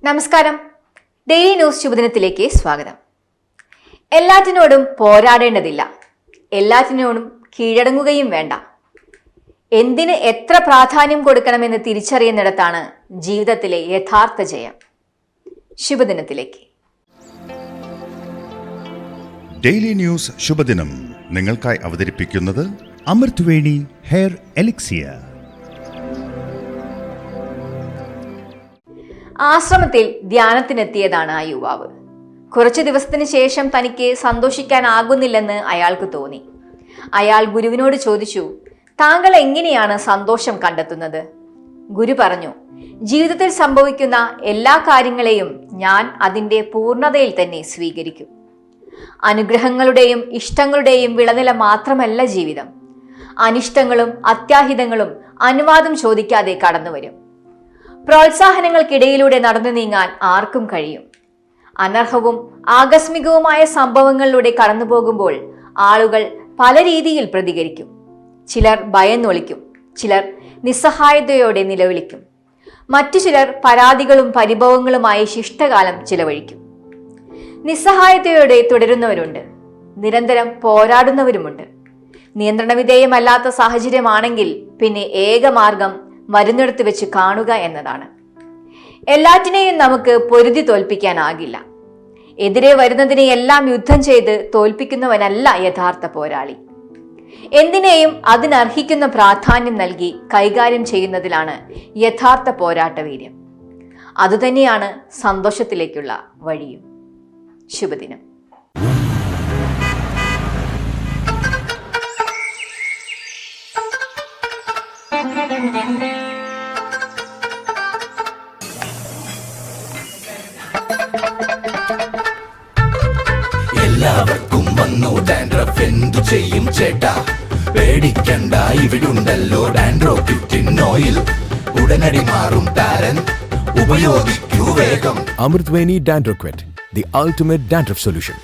നമസ്കാരം. Daily news ശുഭദിനത്തിലേക്ക് സ്വാഗതം. എല്ലാറ്റിനോടും പോരാടേണ്ടതില്ല, എല്ലാറ്റിനോടും കീഴടങ്ങുകയും വേണ്ട. എന്തിന് എത്ര പ്രാധാന്യം കൊടുക്കണമെന്ന് തിരിച്ചറിയുന്നിടത്താണ് ജീവിതത്തിലെ യഥാർത്ഥ ജയം. ശുഭദിനത്തിലേക്ക്. ഡെയിലി ന്യൂസ് ശുഭദിനം നിങ്ങൾക്കായി അവതരിപ്പിക്കുന്നത് അമൃത് വേണി ഹെയർ എലിക്സിയർ. ആശ്രമത്തിൽ ധ്യാനത്തിനെത്തിയതാണ് ആ യുവാവ്. കുറച്ചു ദിവസത്തിന് ശേഷം തനിക്ക് സന്തോഷിക്കാനാകുന്നില്ലെന്ന് അയാൾക്ക് തോന്നി. അയാൾ ഗുരുവിനോട് ചോദിച്ചു, താങ്കൾ എങ്ങനെയാണ് സന്തോഷം കണ്ടെത്തുന്നത്? ഗുരു പറഞ്ഞു, ജീവിതത്തിൽ സംഭവിക്കുന്ന എല്ലാ കാര്യങ്ങളെയും ഞാൻ അതിൻ്റെ പൂർണ്ണതയിൽ തന്നെ സ്വീകരിക്കും. അനുഗ്രഹങ്ങളുടെയും ഇഷ്ടങ്ങളുടെയും വിളനില മാത്രമല്ല ജീവിതം. അനിഷ്ടങ്ങളും അത്യാഹിതങ്ങളും അനുവാദം ചോദിക്കാതെ കടന്നുവരും. പ്രോത്സാഹനങ്ങൾക്കിടയിലൂടെ നടന്നു നീങ്ങാൻ ആർക്കും കഴിയും. അനർഹവും ആകസ്മികവുമായ സംഭവങ്ങളിലൂടെ കടന്നു പോകുമ്പോൾ ആളുകൾ പല രീതിയിൽ പ്രതികരിക്കും. ചിലർ ഭയന്നൊളിക്കും, ചിലർ നിസ്സഹായതയോടെ നിലവിളിക്കും, മറ്റു ചിലർ പരാതികളും പരിഭവങ്ങളുമായി ശിഷ്ടകാലം ചിലവഴിക്കും. നിസ്സഹായതയോടെ തുടരുന്നവരുണ്ട്, നിരന്തരം പോരാടുന്നവരുമുണ്ട്. നിയന്ത്രണവിധേയമല്ലാത്ത സാഹചര്യമാണെങ്കിൽ പിന്നെ ഏകമാർഗം വരുന്നിടത്ത് വെച്ച് കാണുക എന്നതാണ്. എല്ലാറ്റിനെയും നമുക്ക് പൊരുതി തോൽപ്പിക്കാനാകില്ല. എതിരെ വരുന്നതിനെ എല്ലാം യുദ്ധം ചെയ്ത് തോൽപ്പിക്കുന്നവനല്ല യഥാർത്ഥ പോരാളി. എന്തിനേയും അതിനർഹിക്കുന്ന പ്രാധാന്യം നൽകി കൈകാര്യം ചെയ്യുന്നതിലാണ് യഥാർത്ഥ പോരാട്ടവീര്യം. അതുതന്നെയാണ് സന്തോഷത്തിലേക്കുള്ള വഴിയും. ശുഭദിനം. എല്ലാവർക്കും വന്നു ഡാൻഡ്രഫ്, എന്തു ചെയ്യും ചേട്ടാ? പേടിക്കണ്ട, ഇവിടുണ്ടല്ലോ ഡാൻഡ്രോക്വിറ്റിൻ ഓയിൽ. ഉടനടി മാറും താരൻ, ഉപയോഗിക്കൂ വേഗം. Amrit Veni Dandruff Quit, the ultimate dandruff solution.